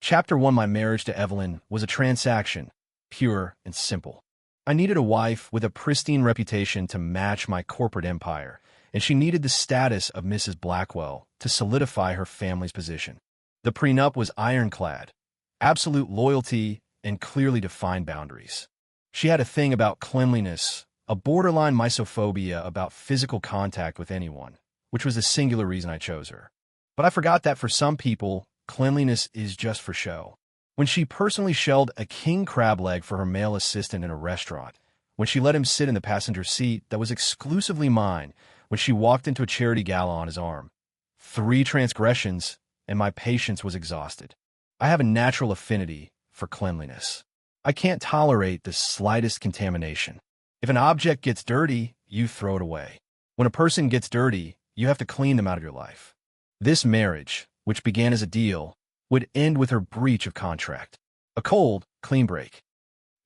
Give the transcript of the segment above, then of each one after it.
Chapter 1. My marriage to Evelyn was a transaction, pure and simple. I needed a wife with a pristine reputation to match my corporate empire, and she needed the status of Mrs. Blackwell to solidify her family's position. The prenup was ironclad, absolute loyalty, and clearly defined boundaries. She had a thing about cleanliness, a borderline misophobia about physical contact with anyone, which was the singular reason I chose her. But I forgot that for some people, cleanliness is just for show. When she personally shelled a king crab leg for her male assistant in a restaurant, when she let him sit in the passenger seat that was exclusively mine, when she walked into a charity gala on his arm. 3 transgressions, and my patience was exhausted. I have a natural affinity for cleanliness. I can't tolerate the slightest contamination. If an object gets dirty, you throw it away. When a person gets dirty, you have to clean them out of your life. This marriage, which began as a deal, would end with her breach of contract. A cold, clean break.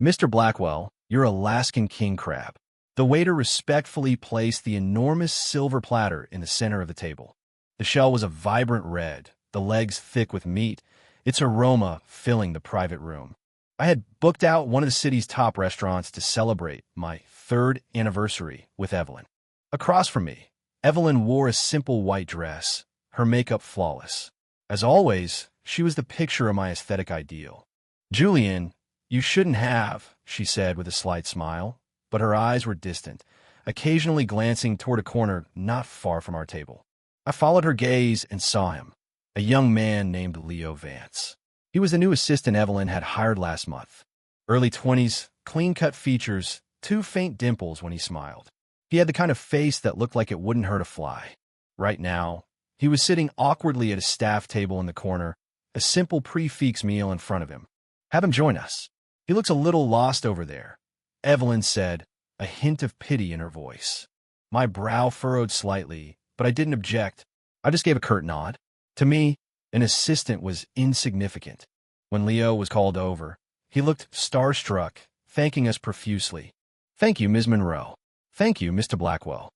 Mr. Blackwell, you're Alaskan king crab. The waiter respectfully placed the enormous silver platter in the center of the table. The shell was a vibrant red, the legs thick with meat, its aroma filling the private room. I had booked out one of the city's top restaurants to celebrate my 3rd anniversary with Evelyn. Across from me, Evelyn wore a simple white dress, her makeup flawless. As always, she was the picture of my aesthetic ideal. "Julian, you shouldn't have," she said with a slight smile, but her eyes were distant, occasionally glancing toward a corner not far from our table. I followed her gaze and saw him, a young man named Leo Vance. He was the new assistant Evelyn had hired last month. Early 20s, clean-cut features, 2 faint dimples when he smiled. He had the kind of face that looked like it wouldn't hurt a fly. Right now, he was sitting awkwardly at a staff table in the corner, a simple prix-fixe meal in front of him. "Have him join us. He looks a little lost over there," Evelyn said, a hint of pity in her voice. My brow furrowed slightly, but I didn't object. I just gave a curt nod. To me, an assistant was insignificant. When Leo was called over, he looked starstruck, thanking us profusely. "Thank you, Ms. Monroe. Thank you, Mr. Blackwell."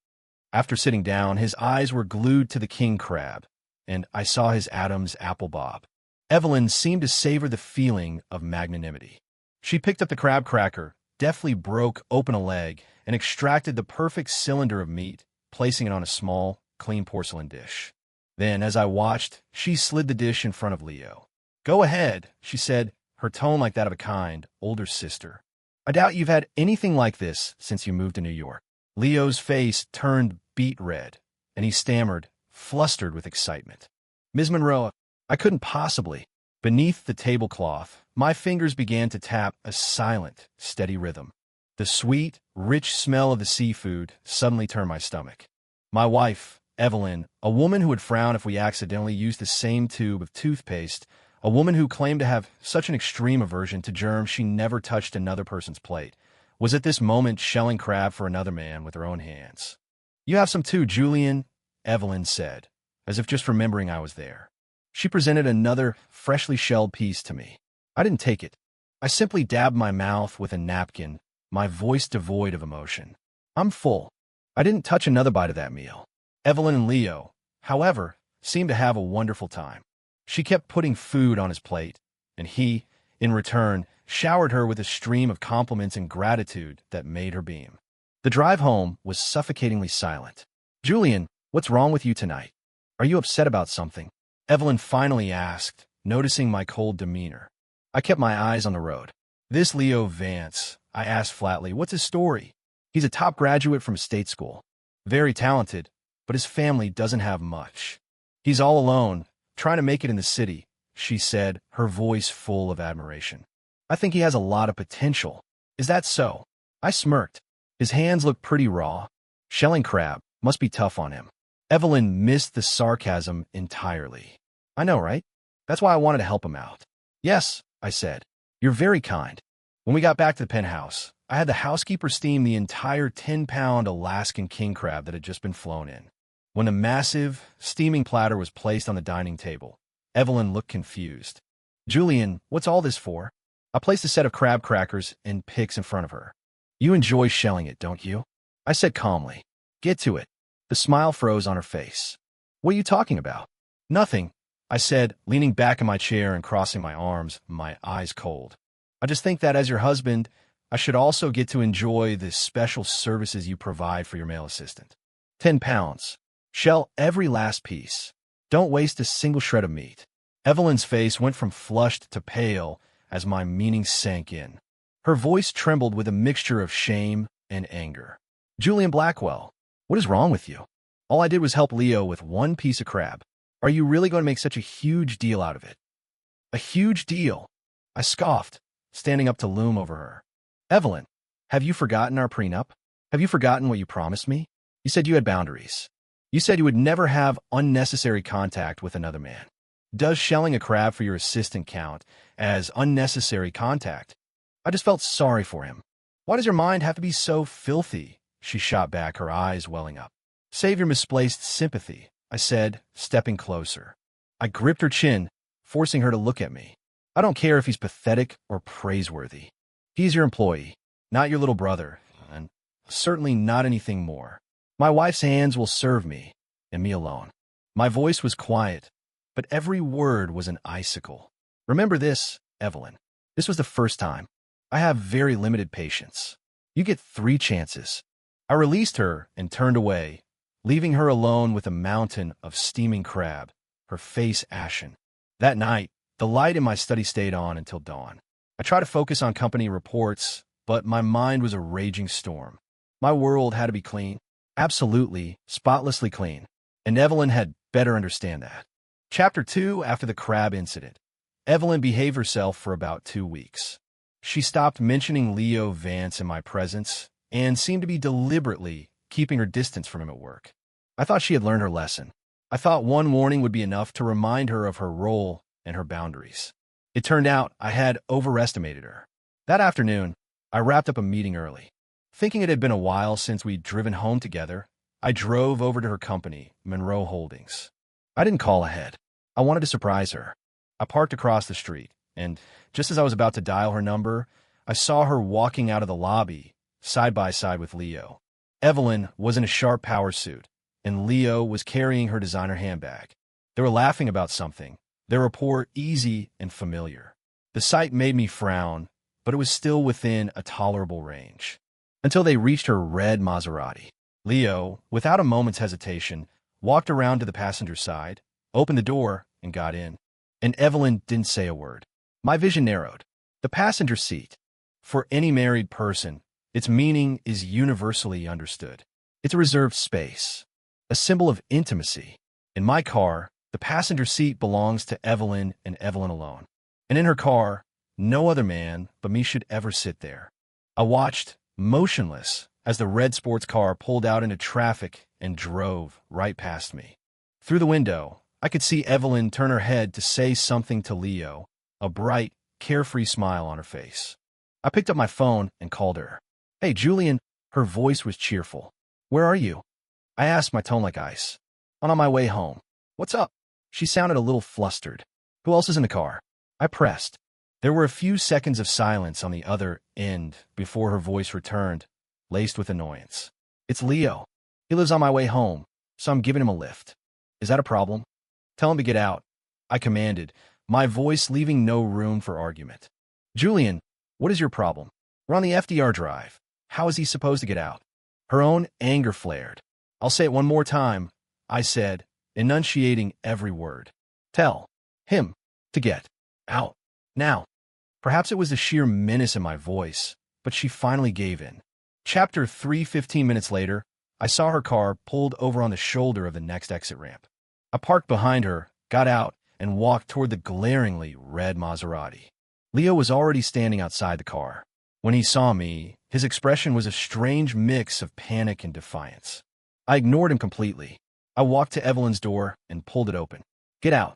After sitting down, his eyes were glued to the king crab, and I saw his Adam's apple bob. Evelyn seemed to savor the feeling of magnanimity. She picked up the crab cracker, deftly broke open a leg, and extracted the perfect cylinder of meat, placing it on a small, clean porcelain dish. Then, as I watched, she slid the dish in front of Leo. "Go ahead," she said, her tone like that of a kind, older sister. "I doubt you've had anything like this since you moved to New York." Leo's face turned beet red, and he stammered, flustered with excitement. "Ms. Monroe, I couldn't possibly." Beneath the tablecloth, my fingers began to tap a silent, steady rhythm. The sweet, rich smell of the seafood suddenly turned my stomach. My wife, Evelyn, a woman who would frown if we accidentally used the same tube of toothpaste, a woman who claimed to have such an extreme aversion to germs she never touched another person's plate, was at this moment shelling crab for another man with her own hands. "You have some too, Julian," Evelyn said, as if just remembering I was there. She presented another freshly shelled piece to me. I didn't take it. I simply dabbed my mouth with a napkin, my voice devoid of emotion. "I'm full." I didn't touch another bite of that meal. Evelyn and Leo, however, seemed to have a wonderful time. She kept putting food on his plate, and he, in return, showered her with a stream of compliments and gratitude that made her beam. The drive home was suffocatingly silent. "Julian, what's wrong with you tonight? Are you upset about something?" Evelyn finally asked, noticing my cold demeanor. I kept my eyes on the road. "This Leo Vance," I asked flatly, "what's his story?" "He's a top graduate from a state school. Very talented, but his family doesn't have much. He's all alone, trying to make it in the city," she said, her voice full of admiration. "I think he has a lot of potential." "Is that so?" I smirked. His hands looked pretty raw. Shelling crab must be tough on him. Evelyn missed the sarcasm entirely. "I know, right? That's why I wanted to help him out." "Yes," I said. "You're very kind." When we got back to the penthouse, I had the housekeeper steam the entire 10-pound Alaskan king crab that had just been flown in. When the massive, steaming platter was placed on the dining table, Evelyn looked confused. "Julian, what's all this for?" I placed a set of crab crackers and picks in front of her. "You enjoy shelling it, don't you?" I said calmly. "Get to it." The smile froze on her face. "What are you talking about?" "Nothing." I said, leaning back in my chair and crossing my arms, my eyes cold. I just think that as your husband, I should also get to enjoy the special services you provide for your male assistant. 10 pounds. Shell every last piece. Don't waste a single shred of meat. Evelyn's face went from flushed to pale as my meaning sank in. Her voice trembled with a mixture of shame and anger. Julian Blackwell, what is wrong with you? All I did was help Leo with one piece of crab. Are you really going to make such a huge deal out of it? A huge deal? I scoffed, standing up to loom over her. Evelyn, have you forgotten our prenup? Have you forgotten what you promised me? You said you had boundaries. You said you would never have unnecessary contact with another man. Does shelling a crab for your assistant count as unnecessary contact? I just felt sorry for him. Why does your mind have to be so filthy? She shot back, her eyes welling up. Save your misplaced sympathy, I said, stepping closer. I gripped her chin, forcing her to look at me. I don't care if he's pathetic or praiseworthy. He's your employee, not your little brother, and certainly not anything more. My wife's hands will serve me, and me alone. My voice was quiet, but every word was an icicle. Remember this, Evelyn. This was the first time. I have very limited patience. You get 3 chances. I released her and turned away, leaving her alone with a mountain of steaming crab, her face ashen. That night, the light in my study stayed on until dawn. I tried to focus on company reports, but my mind was a raging storm. My world had to be clean, absolutely, spotlessly clean, and Evelyn had better understand that. Chapter 2, after the crab incident. Evelyn behaved herself for about 2 weeks. She stopped mentioning Leo Vance in my presence and seemed to be deliberately keeping her distance from him at work. I thought she had learned her lesson. I thought one warning would be enough to remind her of her role and her boundaries. It turned out I had overestimated her. That afternoon, I wrapped up a meeting early. Thinking it had been a while since we'd driven home together, I drove over to her company, Monroe Holdings. I didn't call ahead. I wanted to surprise her. I parked across the street, and just as I was about to dial her number, I saw her walking out of the lobby, side by side with Leo. Evelyn was in a sharp power suit, and Leo was carrying her designer handbag. They were laughing about something, their rapport easy and familiar. The sight made me frown, but it was still within a tolerable range. Until they reached her red Maserati. Leo, without a moment's hesitation, walked around to the passenger side, opened the door, and got in. And Evelyn didn't say a word. My vision narrowed. The passenger seat. For any married person, its meaning is universally understood. It's a reserved space, a symbol of intimacy. In my car, the passenger seat belongs to Evelyn and Evelyn alone. And in her car, no other man but me should ever sit there. I watched, motionless, as the red sports car pulled out into traffic and drove right past me. Through the window, I could see Evelyn turn her head to say something to Leo, a bright, carefree smile on her face. I picked up my phone and called her. Hey, Julian. Her voice was cheerful. Where are you? I asked, my tone like ice. I'm on my way home. What's up? She sounded a little flustered. Who else is in the car? I pressed. There were a few seconds of silence on the other end before her voice returned, laced with annoyance. It's Leo. He lives on my way home, so I'm giving him a lift. Is that a problem? Tell him to get out, I commanded, my voice leaving no room for argument. Julian, what is your problem? We're on the FDR drive. How is he supposed to get out? Her own anger flared. I'll say it one more time, I said, enunciating every word. Tell him to get out now. Perhaps it was the sheer menace in my voice, but she finally gave in. Chapter 3. 15 minutes later, I saw her car pulled over on the shoulder of the next exit ramp. I parked behind her, got out, and walked toward the glaringly red Maserati. Leo was already standing outside the car. When he saw me, his expression was a strange mix of panic and defiance. I ignored him completely. I walked to Evelyn's door and pulled it open. Get out.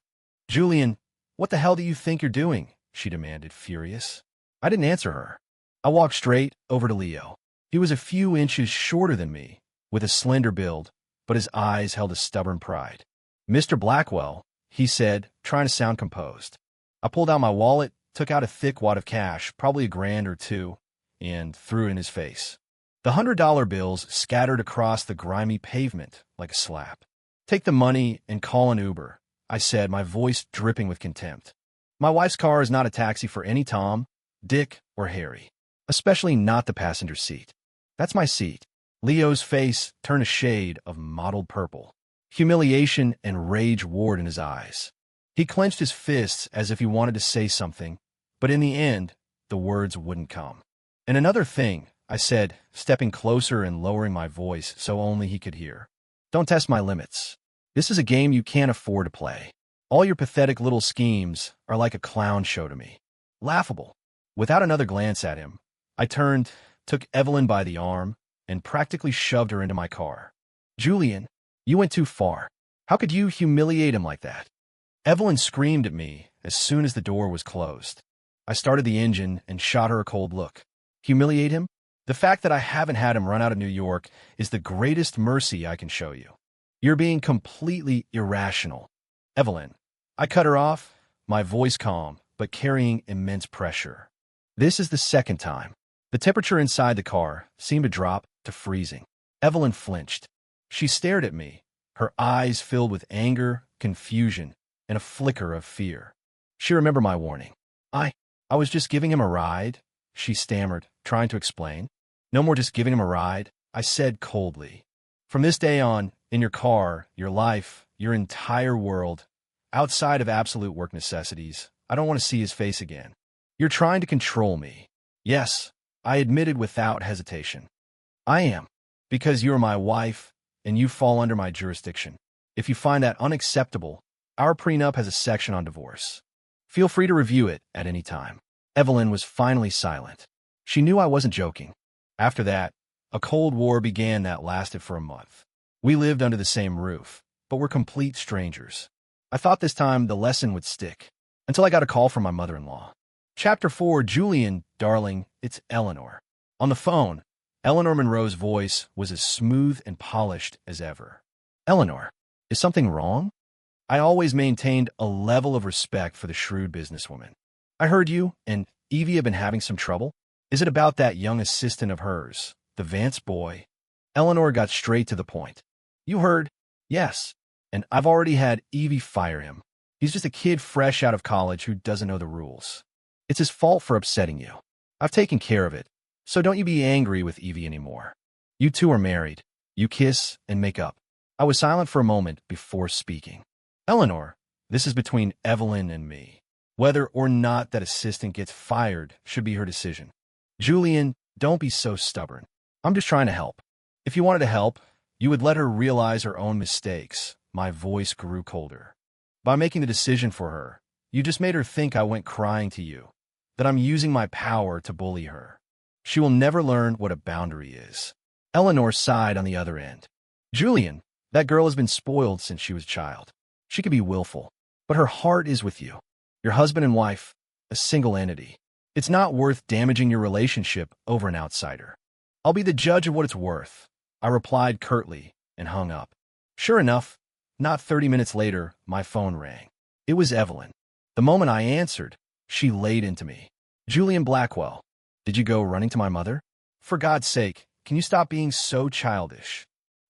Julian, what the hell do you think you're doing? She demanded, furious. I didn't answer her. I walked straight over to Leo. He was a few inches shorter than me, with a slender build, but his eyes held a stubborn pride. Mr. Blackwell, he said, trying to sound composed. I pulled out my wallet, took out a thick wad of cash, probably $1,000 or $2, and threw it in his face. The $100 bills scattered across the grimy pavement like a slap. Take the money and call an Uber, I said, my voice dripping with contempt. My wife's car is not a taxi for any Tom, Dick, or Harry. Especially not the passenger seat. That's my seat. Leo's face turned a shade of mottled purple. Humiliation and rage warred in his eyes. He clenched his fists as if he wanted to say something, but in the end, the words wouldn't come. And another thing, I said, stepping closer and lowering my voice so only he could hear. Don't test my limits. This is a game you can't afford to play. All your pathetic little schemes are like a clown show to me. Laughable. Without another glance at him, I turned, took Evelyn by the arm, and practically shoved her into my car. Julian, you went too far. How could you humiliate him like that? Evelyn screamed at me as soon as the door was closed. I started the engine and shot her a cold look. Humiliate him? The fact that I haven't had him run out of New York is the greatest mercy I can show you. You're being completely irrational. Evelyn. I cut her off, my voice calm, but carrying immense pressure. This is the second time. The temperature inside the car seemed to drop to freezing. Evelyn flinched. She stared at me, her eyes filled with anger, confusion, and a flicker of fear. She remembered my warning. I was just giving him a ride, she stammered, trying to explain. No more just giving him a ride, I said coldly. From this day on, in your car, your life, your entire world, outside of absolute work necessities, I don't want to see his face again. You're trying to control me. Yes, I admitted without hesitation. I am, because you're my wife, and you fall under my jurisdiction. If you find that unacceptable, our prenup has a section on divorce. Feel free to review it at any time. Evelyn was finally silent. She knew I wasn't joking. After that, a Cold War began that lasted for a month. We lived under the same roof, but were complete strangers. I thought this time the lesson would stick, until I got a call from my mother-in-law. Chapter 4, Julian, darling, it's Eleanor. On the phone, Eleanor Monroe's voice was as smooth and polished as ever. Eleanor, is something wrong? I always maintained a level of respect for the shrewd businesswoman. I heard you and Evie have been having some trouble. Is it about that young assistant of hers, the Vance boy? Eleanor got straight to the point. You heard? Yes. And I've already had Evie fire him. He's just a kid fresh out of college who doesn't know the rules. It's his fault for upsetting you. I've taken care of it, so don't you be angry with Evie anymore. You two are married. You kiss and make up. I was silent for a moment before speaking. Eleanor, this is between Evelyn and me. Whether or not that assistant gets fired should be her decision. Julian, don't be so stubborn. I'm just trying to help. If you wanted to help, you would let her realize her own mistakes. My voice grew colder. By making the decision for her, you just made her think I went crying to you, that I'm using my power to bully her. She will never learn what a boundary is. Eleanor sighed on the other end. Julian, that girl has been spoiled since she was a child. She could be willful, but her heart is with you. Your husband and wife, a single entity. It's not worth damaging your relationship over an outsider. I'll be the judge of what it's worth, I replied curtly and hung up. Sure enough, not 30 minutes later, my phone rang. It was Evelyn. The moment I answered, she laid into me. Julian Blackwell, did you go running to my mother? For God's sake, can you stop being so childish?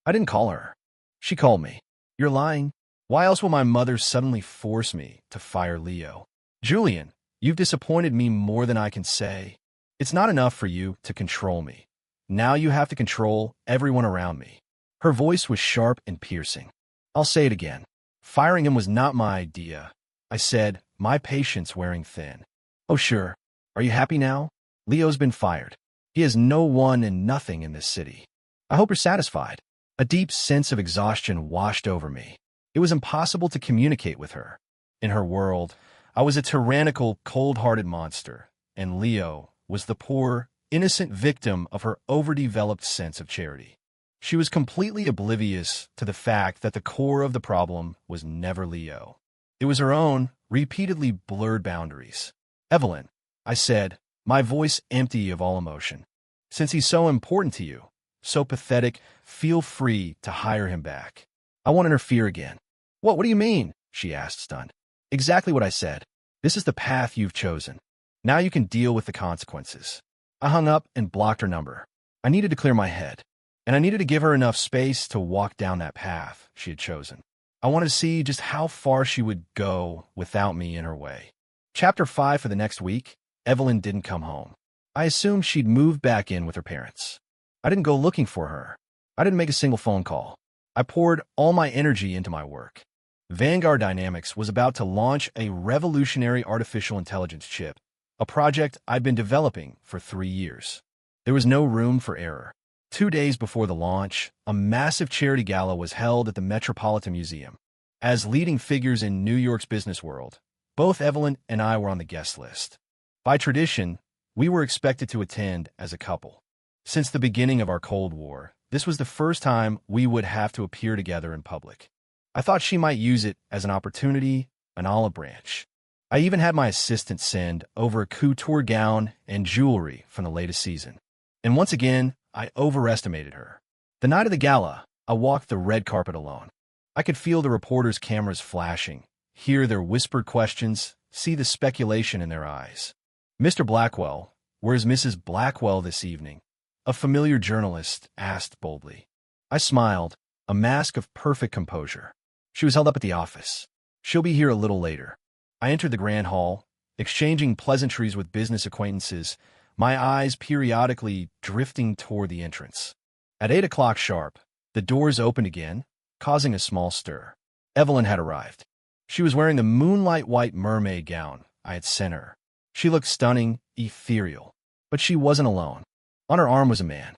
I didn't call her. She called me. You're lying. Why else will my mother suddenly force me to fire Leo? Julian, you've disappointed me more than I can say. It's not enough for you to control me. Now you have to control everyone around me. Her voice was sharp and piercing. I'll say it again. Firing him was not my idea. I said, my patience wearing thin. Oh sure. Are you happy now? Leo's been fired. He has no one and nothing in this city. I hope you're satisfied. A deep sense of exhaustion washed over me. It was impossible to communicate with her. In her world, I was a tyrannical, cold-hearted monster, and Leo was the poor, innocent victim of her overdeveloped sense of charity. She was completely oblivious to the fact that the core of the problem was never Leo. It was her own, repeatedly blurred boundaries. Evelyn, I said, my voice empty of all emotion. Since he's so important to you, so pathetic, feel free to hire him back. I won't interfere again. What do you mean? She asked, stunned. Exactly what I said. This is the path you've chosen. Now you can deal with the consequences. I hung up and blocked her number. I needed to clear my head, and I needed to give her enough space to walk down that path she had chosen. I wanted to see just how far she would go without me in her way. Chapter 5 for the next week, Evelyn didn't come home. I assumed she'd moved back in with her parents. I didn't go looking for her. I didn't make a single phone call. I poured all my energy into my work. Vanguard Dynamics was about to launch a revolutionary artificial intelligence chip, a project I'd been developing for 3 years. There was no room for error. 2 days before the launch, a massive charity gala was held at the Metropolitan Museum. As leading figures in New York's business world, both Evelyn and I were on the guest list. By tradition, we were expected to attend as a couple. Since the beginning of our Cold War, this was the first time we would have to appear together in public. I thought she might use it as an opportunity, an olive branch. I even had my assistant send over a couture gown and jewelry from the latest season. And once again, I overestimated her. The night of the gala, I walked the red carpet alone. I could feel the reporters' cameras flashing, hear their whispered questions, see the speculation in their eyes. "Mr. Blackwell, where's Mrs. Blackwell this evening?" a familiar journalist asked boldly. I smiled, a mask of perfect composure. She was held up at the office. "She'll be here a little later." I entered the grand hall, exchanging pleasantries with business acquaintances, my eyes periodically drifting toward the entrance. At 8 o'clock sharp, the doors opened again, causing a small stir. Evelyn had arrived. She was wearing the moonlight white mermaid gown I had sent her. She looked stunning, ethereal. But she wasn't alone. On her arm was a man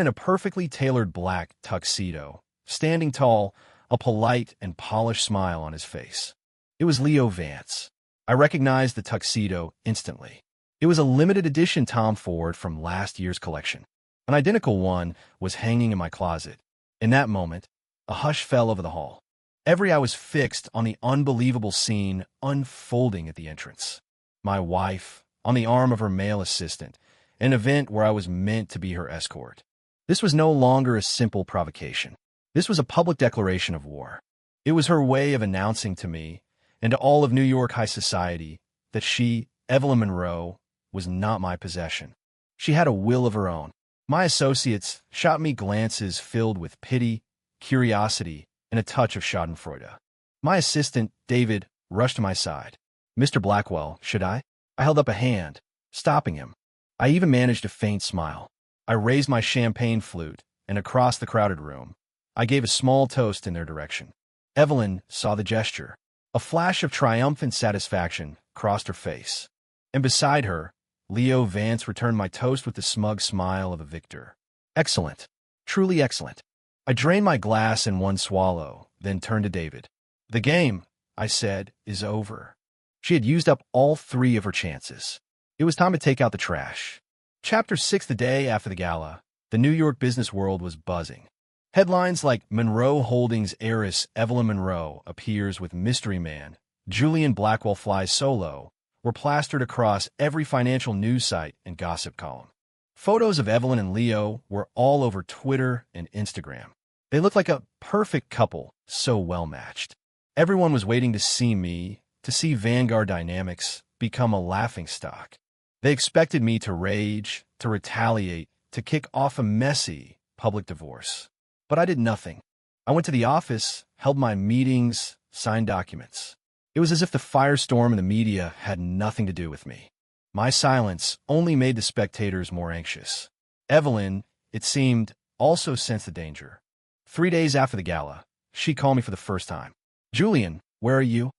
in a perfectly tailored black tuxedo, standing tall, a polite and polished smile on his face. It was Leo Vance. I recognized the tuxedo instantly. It was a limited edition Tom Ford from last year's collection. An identical one was hanging in my closet. In that moment, a hush fell over the hall. Every eye was fixed on the unbelievable scene unfolding at the entrance. My wife, on the arm of her male assistant, an event where I was meant to be her escort. This was no longer a simple provocation. This was a public declaration of war. It was her way of announcing to me and to all of New York high society that she, Evelyn Monroe, was not my possession. She had a will of her own. My associates shot me glances filled with pity, curiosity, and a touch of schadenfreude. My assistant, David, rushed to my side. "Mr. Blackwell, should I?" I held up a hand, stopping him. I even managed a faint smile. I raised my champagne flute, and across the crowded room, I gave a small toast in their direction. Evelyn saw the gesture. A flash of triumphant satisfaction crossed her face. And beside her, Leo Vance returned my toast with the smug smile of a victor. "Excellent. Truly excellent." I drained my glass in one swallow, then turned to David. "The game," I said, "is over." She had used up all 3 of her chances. It was time to take out the trash. Chapter 6. The day after the gala, the New York business world was buzzing. Headlines like "Monroe Holdings heiress Evelyn Monroe appears with mystery man, Julian Blackwell flies solo" were plastered across every financial news site and gossip column. Photos of Evelyn and Leo were all over Twitter and Instagram. They looked like a perfect couple, so well-matched. Everyone was waiting to see me, to see Vanguard Dynamics become a laughingstock. They expected me to rage, to retaliate, to kick off a messy public divorce. But I did nothing. I went to the office, held my meetings, signed documents. It was as if the firestorm in the media had nothing to do with me. My silence only made the spectators more anxious. Evelyn, it seemed, also sensed the danger. 3 days after the gala, she called me for the first time. "Julian, where are you?"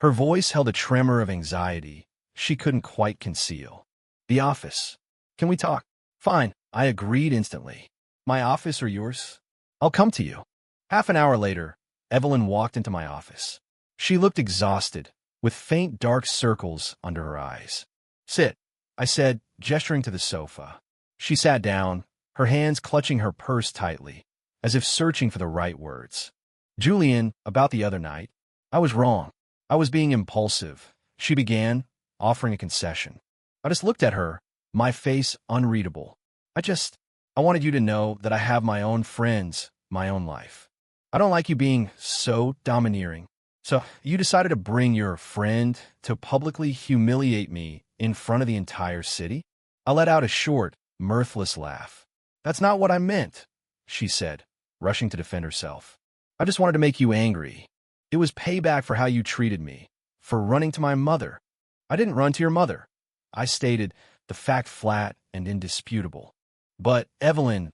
Her voice held a tremor of anxiety she couldn't quite conceal. "The office. Can we talk?" "Fine," I agreed instantly. "My office or yours?" "I'll come to you." Half an hour later, Evelyn walked into my office. She looked exhausted, with faint dark circles under her eyes. "Sit," I said, gesturing to the sofa. She sat down, her hands clutching her purse tightly, as if searching for the right words. "Julian, about the other night, I was wrong. I was being impulsive," she began, offering a concession. I just looked at her, my face unreadable. I wanted you to know that I have my own friends, my own life. I don't like you being so domineering. So you decided to bring your friend to publicly humiliate me in front of the entire city?" I let out a short, mirthless laugh. "That's not what I meant," she said, rushing to defend herself. "I just wanted to make you angry. It was payback for how you treated me, for running to my mother. I didn't run to your mother. I stated the fact flat and indisputable. But, Evelyn,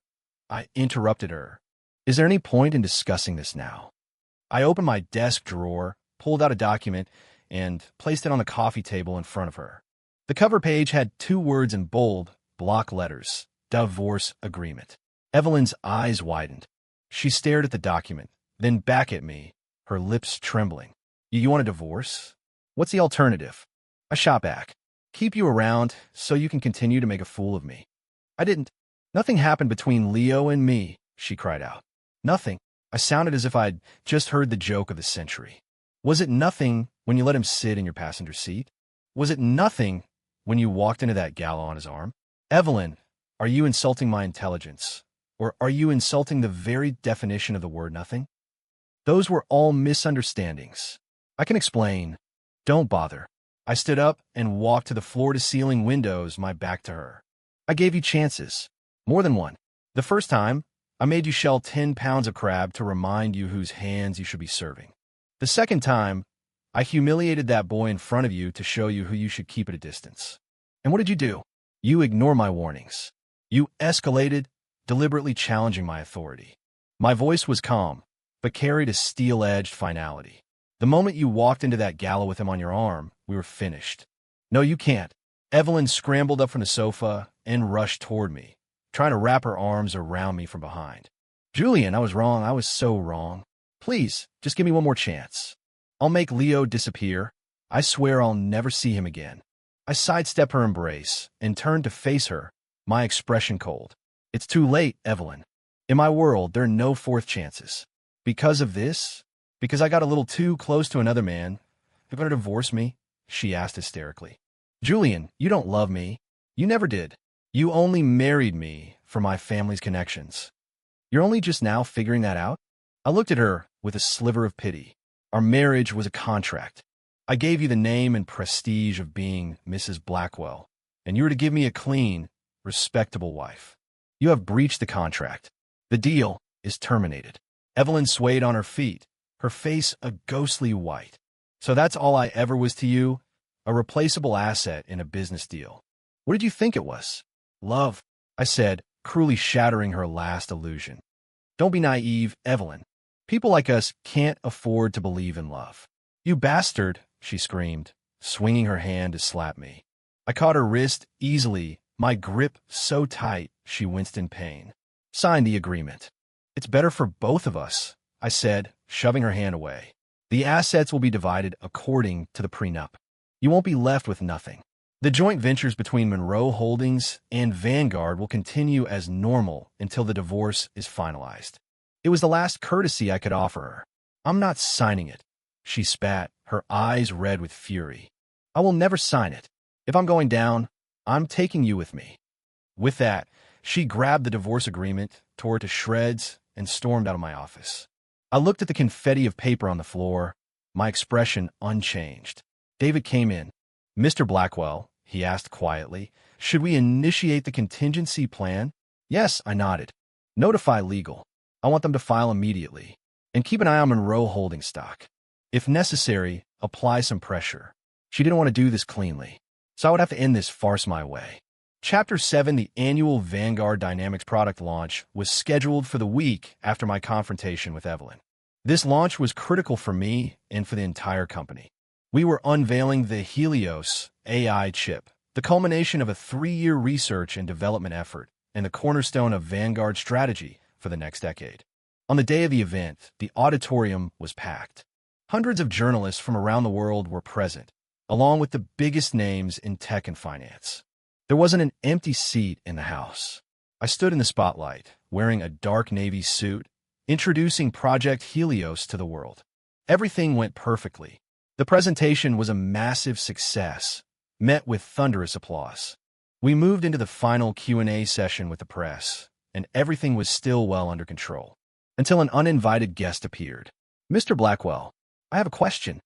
I interrupted her. Is there any point in discussing this now? I opened my desk drawer, pulled out a document, and placed it on the coffee table in front of her. The cover page had 2 words in bold, block letters: divorce agreement. Evelyn's eyes widened. She stared at the document, then back at me, her lips trembling. You want a divorce? What's the alternative? I shot back. Keep you around so you can continue to make a fool of me. I didn't. Nothing happened between Leo and me, she cried out. Nothing. I sounded as if I'd just heard the joke of the century. Was it nothing when you let him sit in your passenger seat? Was it nothing when you walked into that gala on his arm? Evelyn, are you insulting my intelligence? Or are you insulting the very definition of the word nothing? Those were all misunderstandings. I can explain. Don't bother. I stood up and walked to the floor-to-ceiling windows, my back to her. I gave you chances. More than one. The first time, I made you shell 10 pounds of crab to remind you whose hands you should be serving. The second time, I humiliated that boy in front of you to show you who you should keep at a distance. And what did you do? You ignored my warnings. You escalated, deliberately challenging my authority. My voice was calm, but carried a steel-edged finality. The moment you walked into that gala with him on your arm, we were finished. No, you can't. Evelyn scrambled up from the sofa and rushed toward me, trying to wrap her arms around me from behind. Julian, I was wrong. I was so wrong. Please, just give me one more chance. I'll make Leo disappear. I swear I'll never see him again. I sidestepped her embrace and turned to face her, my expression cold. It's too late, Evelyn. In my world, there are no fourth chances. Because of this? Because I got a little too close to another man? You're going to divorce me? She asked hysterically. Julian, you don't love me. You never did. You only married me for my family's connections. You're only just now figuring that out? I looked at her with a sliver of pity. Our marriage was a contract. I gave you the name and prestige of being Mrs. Blackwell, and you were to give me a clean, respectable wife. You have breached the contract. The deal is terminated. Evelyn swayed on her feet, her face a ghostly white. So that's all I ever was to you? A replaceable asset in a business deal. What did you think it was? Love, I said, cruelly shattering her last illusion. Don't be naive, Evelyn. People like us can't afford to believe in love. You bastard, she screamed, swinging her hand to slap me. I caught her wrist easily, my grip so tight she winced in pain. Sign the agreement. It's better for both of us, I said, shoving her hand away. The assets will be divided according to the prenup. You won't be left with nothing. The joint ventures between Monroe Holdings and Vanguard will continue as normal until the divorce is finalized. It was the last courtesy I could offer her. I'm not signing it. She spat, her eyes red with fury. I will never sign it. If I'm going down, I'm taking you with me. With that, she grabbed the divorce agreement, tore it to shreds, and stormed out of my office. I looked at the confetti of paper on the floor, my expression unchanged. David came in. Mr. Blackwell, he asked quietly, should we initiate the contingency plan? Yes, I nodded. Notify legal. I want them to file immediately. And keep an eye on Monroe Holding stock. If necessary, apply some pressure. She didn't want to do this cleanly, so I would have to end this farce my way. Chapter 7, the annual Vanguard Dynamics product launch, was scheduled for the week after my confrontation with Evelyn. This launch was critical for me and for the entire company. We were unveiling the Helios AI chip, the culmination of a 3-year research and development effort, and the cornerstone of Vanguard's strategy for the next decade. On the day of the event, the auditorium was packed. Hundreds of journalists from around the world were present, along with the biggest names in tech and finance. There wasn't an empty seat in the house. I stood in the spotlight, wearing a dark navy suit, introducing Project Helios to the world. Everything went perfectly. The presentation was a massive success, met with thunderous applause. We moved into the final Q&A session with the press, and everything was still well under control, until an uninvited guest appeared. Mr. Blackwell, I have a question.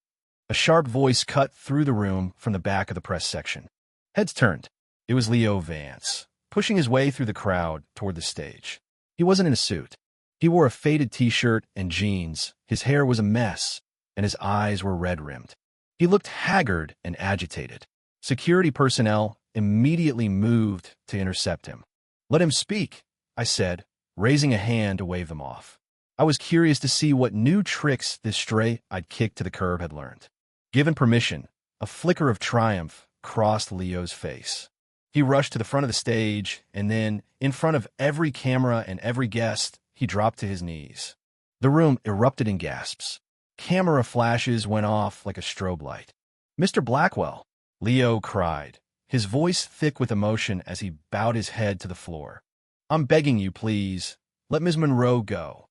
A sharp voice cut through the room from the back of the press section. Heads turned. It was Leo Vance, pushing his way through the crowd toward the stage. He wasn't in a suit. He wore a faded t-shirt and jeans. His hair was a mess, and his eyes were red-rimmed. He looked haggard and agitated. Security personnel immediately moved to intercept him. "Let him speak," I said, raising a hand to wave them off. I was curious to see what new tricks this stray I'd kicked to the curb had learned. Given permission, a flicker of triumph crossed Leo's face. He rushed to the front of the stage, and then, in front of every camera and every guest, he dropped to his knees. The room erupted in gasps. Camera flashes went off like a strobe light. "Mr. Blackwell," Leo cried, his voice thick with emotion as he bowed his head to the floor. "I'm begging you, please, let Ms. Monroe go."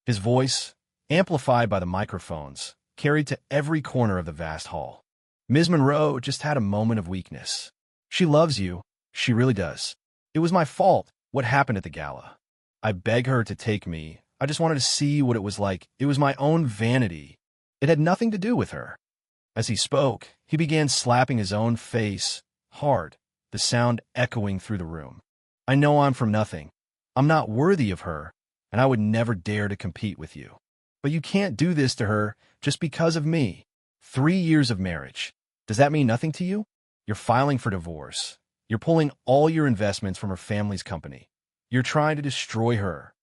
His voice, amplified by the microphones, carried to every corner of the vast hall. "Ms. Monroe just had a moment of weakness. She loves you. She really does. It was my fault, what happened at the gala. I beg her to take me. I just wanted to see what it was like. It was my own vanity. It had nothing to do with her." As he spoke, he began slapping his own face hard, the sound echoing through the room. "I know I'm from nothing. I'm not worthy of her, and I would never dare to compete with you. But you can't do this to her just because of me. 3 years of marriage. Does that mean nothing to you? You're filing for divorce. You're pulling all your investments from her family's company. You're trying to destroy her."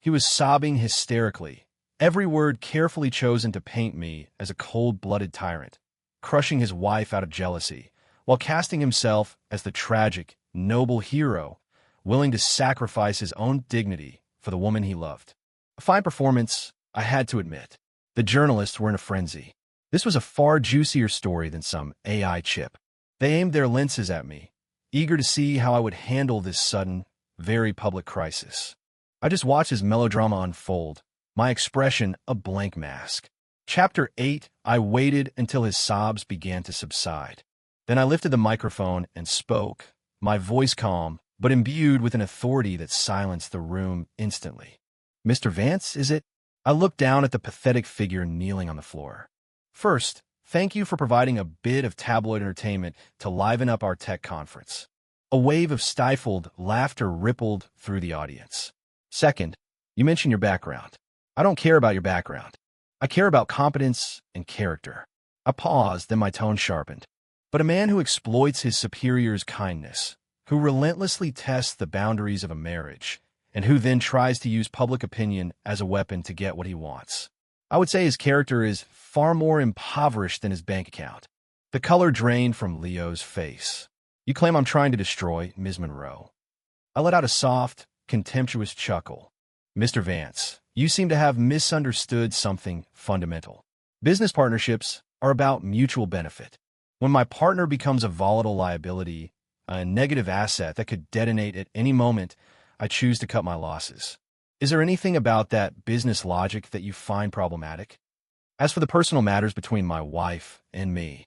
He was sobbing hysterically, every word carefully chosen to paint me as a cold-blooded tyrant, crushing his wife out of jealousy, while casting himself as the tragic, noble hero, willing to sacrifice his own dignity for the woman he loved. A fine performance, I had to admit. The journalists were in a frenzy. This was a far juicier story than some AI chip. They aimed their lenses at me, eager to see how I would handle this sudden, very public crisis. I just watched his melodrama unfold, my expression a blank mask. Chapter 8, I waited until his sobs began to subside. Then I lifted the microphone and spoke, my voice calm, but imbued with an authority that silenced the room instantly. "Mr. Vance, is it?" I looked down at the pathetic figure kneeling on the floor. "First, thank you for providing a bit of tabloid entertainment to liven up our tech conference." A wave of stifled laughter rippled through the audience. "Second, you mentioned your background. I don't care about your background. I care about competence and character." I paused, then my tone sharpened. "But a man who exploits his superior's kindness, who relentlessly tests the boundaries of a marriage, and who then tries to use public opinion as a weapon to get what he wants. I would say his character is far more impoverished than his bank account." The color drained from Leo's face. "You claim I'm trying to destroy Ms. Monroe." I let out a soft, contemptuous chuckle. "Mr. Vance, you seem to have misunderstood something fundamental. Business partnerships are about mutual benefit. When my partner becomes a volatile liability, a negative asset that could detonate at any moment, I choose to cut my losses. Is there anything about that business logic that you find problematic? As for the personal matters between my wife and me,"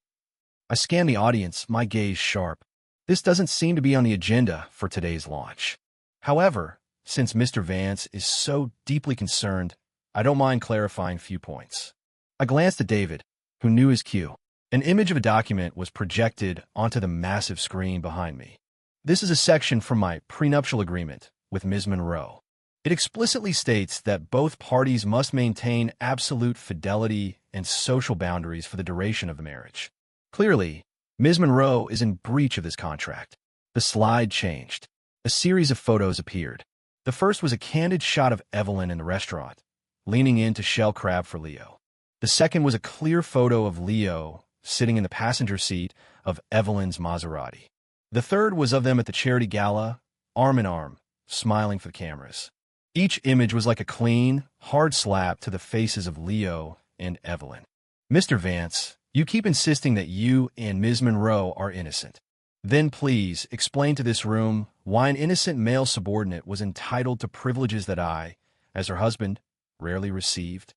I scanned the audience, my gaze sharp. "This doesn't seem to be on the agenda for today's launch. However, since Mr. Vance is so deeply concerned, I don't mind clarifying a few points." I glanced at David, who knew his cue. An image of a document was projected onto the massive screen behind me. "This is a section from my prenuptial agreement with Ms. Monroe. It explicitly states that both parties must maintain absolute fidelity and social boundaries for the duration of the marriage. Clearly, Ms. Monroe is in breach of this contract." The slide changed. A series of photos appeared. The first was a candid shot of Evelyn in the restaurant, leaning in to shell crab for Leo. The second was a clear photo of Leo sitting in the passenger seat of Evelyn's Maserati. The third was of them at the charity gala, arm in arm, smiling for the cameras. Each image was like a clean, hard slap to the faces of Leo and Evelyn. "Mr. Vance, you keep insisting that you and Ms. Monroe are innocent. Then please explain to this room why an innocent male subordinate was entitled to privileges that I, as her husband, rarely received."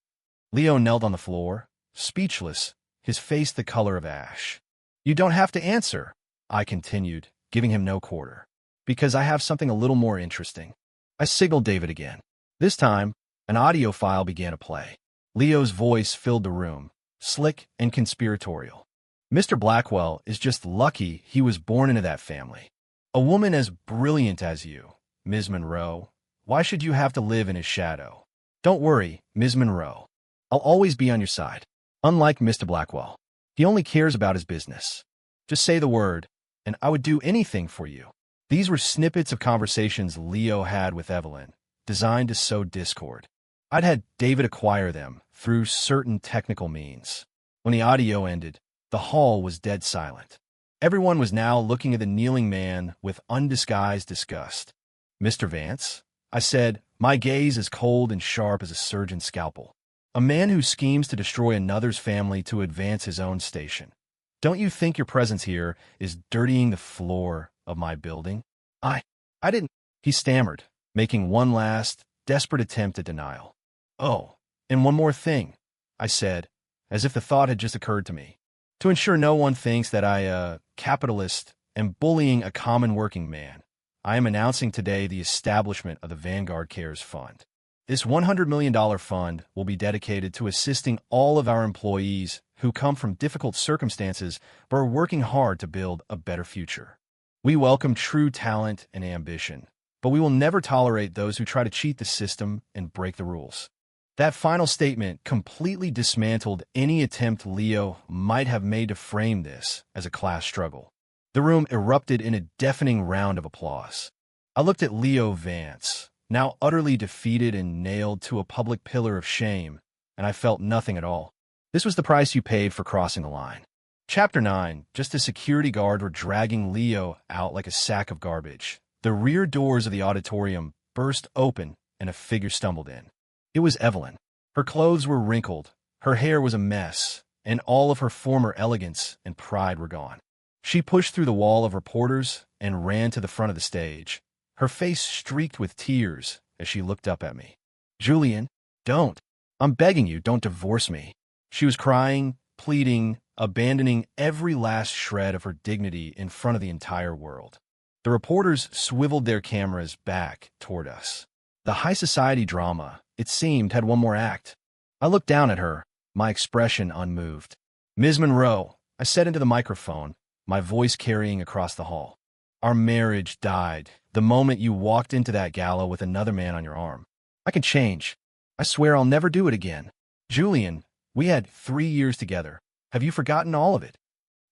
Leo knelt on the floor, speechless, his face the color of ash. "You don't have to answer," I continued, giving him no quarter, "because I have something a little more interesting." I signaled David again. This time, an audio file began to play. Leo's voice filled the room, slick and conspiratorial. "Mr. Blackwell is just lucky he was born into that family. A woman as brilliant as you, Ms. Monroe, why should you have to live in his shadow? Don't worry, Ms. Monroe. I'll always be on your side. Unlike Mr. Blackwell, he only cares about his business. Just say the word, and I would do anything for you. These were snippets of conversations Leo had with Evelyn, designed to sow discord. I'd had David acquire them through certain technical means. When the audio ended, the hall was dead silent. Everyone was now looking at the kneeling man with undisguised disgust. "Mr. Vance," I said, my gaze as cold and sharp as a surgeon's scalpel. "A man who schemes to destroy another's family to advance his own station. Don't you think your presence here is dirtying the floor of my building?" I didn't," he stammered, making one last, desperate attempt at denial. "Oh, and one more thing," I said, as if the thought had just occurred to me. "To ensure no one thinks that I, capitalist, am bullying a common working man, I am announcing today the establishment of the Vanguard Cares Fund. This $100 million fund will be dedicated to assisting all of our employees who come from difficult circumstances but are working hard to build a better future. We welcome true talent and ambition, but we will never tolerate those who try to cheat the system and break the rules." That final statement completely dismantled any attempt Leo might have made to frame this as a class struggle. The room erupted in a deafening round of applause. I looked at Leo Vance, now utterly defeated and nailed to a public pillar of shame, and I felt nothing at all. This was the price you paid for crossing the line. Chapter 9. Just as security guards were dragging Leo out like a sack of garbage, the rear doors of the auditorium burst open and a figure stumbled in. It was Evelyn. Her clothes were wrinkled, her hair was a mess, and all of her former elegance and pride were gone. She pushed through the wall of reporters and ran to the front of the stage, her face streaked with tears as she looked up at me. "Julian, don't. I'm begging you, don't divorce me." She was crying, pleading, abandoning every last shred of her dignity in front of the entire world. The reporters swiveled their cameras back toward us. The high society drama, it seemed, had one more act. I looked down at her, my expression unmoved. "Ms. Monroe," I said into the microphone, my voice carrying across the hall. "Our marriage died the moment you walked into that gala with another man on your arm. I can change. I swear I'll never do it again. Julian, we had 3 years together. Have you forgotten all of it?"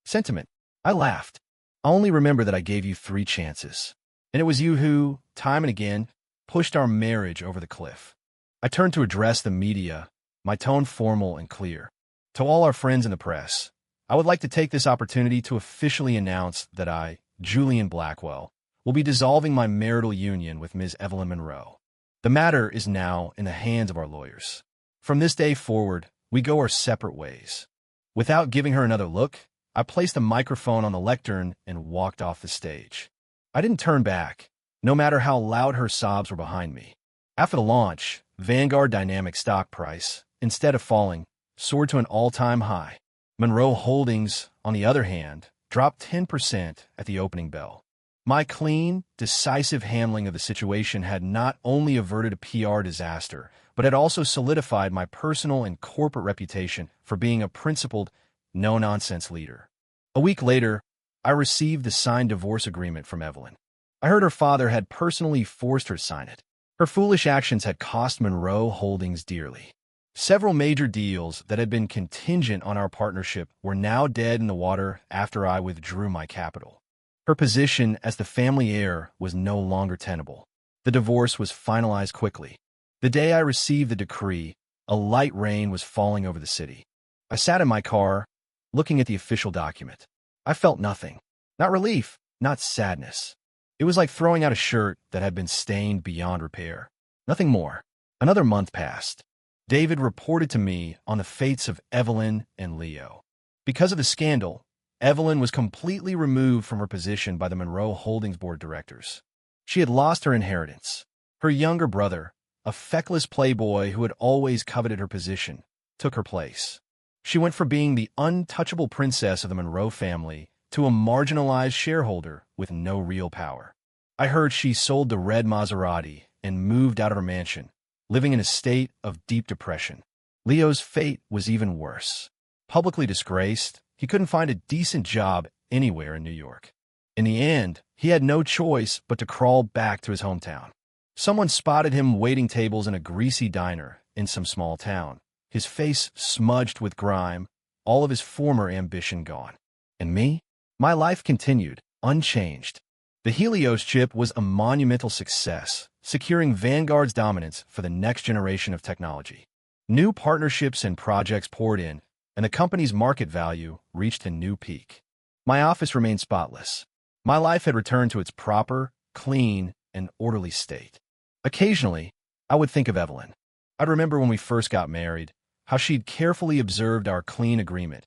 "Sentiment." I laughed. "I only remember that I gave you 3 chances. And it was you who, time and again, pushed our marriage over the cliff." I turned to address the media, my tone formal and clear. "To all our friends in the press, I would like to take this opportunity to officially announce that I, Julian Blackwell, will be dissolving my marital union with Ms. Evelyn Monroe. The matter is now in the hands of our lawyers. From this day forward, we go our separate ways." Without giving her another look, I placed the microphone on the lectern and walked off the stage. I didn't turn back, no matter how loud her sobs were behind me. After the launch, Vanguard Dynamic stock price, instead of falling, soared to an all-time high. Monroe Holdings, on the other hand, dropped 10% at the opening bell. My clean, decisive handling of the situation had not only averted a PR disaster, but had also solidified my personal and corporate reputation for being a principled, no-nonsense leader. A week later, I received the signed divorce agreement from Evelyn. I heard her father had personally forced her to sign it. Her foolish actions had cost Monroe Holdings dearly. Several major deals that had been contingent on our partnership were now dead in the water after I withdrew my capital. Her position as the family heir was no longer tenable. The divorce was finalized quickly. The day I received the decree, a light rain was falling over the city. I sat in my car, looking at the official document. I felt nothing. Not relief, not sadness. It was like throwing out a shirt that had been stained beyond repair. Nothing more. Another month passed. David reported to me on the fates of Evelyn and Leo. Because of the scandal, Evelyn was completely removed from her position by the Monroe Holdings Board of Directors. She had lost her inheritance. Her younger brother, a feckless playboy who had always coveted her position, took her place. She went from being the untouchable princess of the Monroe family to a marginalized shareholder with no real power. I heard she sold the red Maserati and moved out of her mansion, living in a state of deep depression. Leo's fate was even worse. Publicly disgraced, he couldn't find a decent job anywhere in New York. In the end, he had no choice but to crawl back to his hometown. Someone spotted him waiting tables in a greasy diner in some small town, his face smudged with grime, all of his former ambition gone. And me? My life continued, unchanged. The Helios chip was a monumental success, securing Vanguard's dominance for the next generation of technology. New partnerships and projects poured in, and the company's market value reached a new peak. My office remained spotless. My life had returned to its proper, clean, and orderly state. Occasionally, I would think of Evelyn. I'd remember when we first got married, how she'd carefully observed our clean agreement,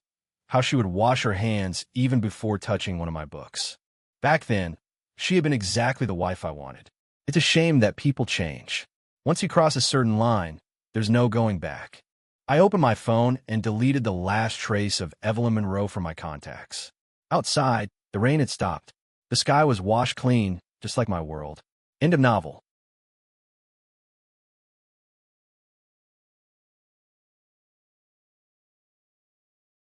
how she would wash her hands even before touching one of my books. Back then, she had been exactly the wife I wanted. It's a shame that people change. Once you cross a certain line, there's no going back. I opened my phone and deleted the last trace of Evelyn Monroe from my contacts. Outside, the rain had stopped. The sky was washed clean, just like my world. End of novel.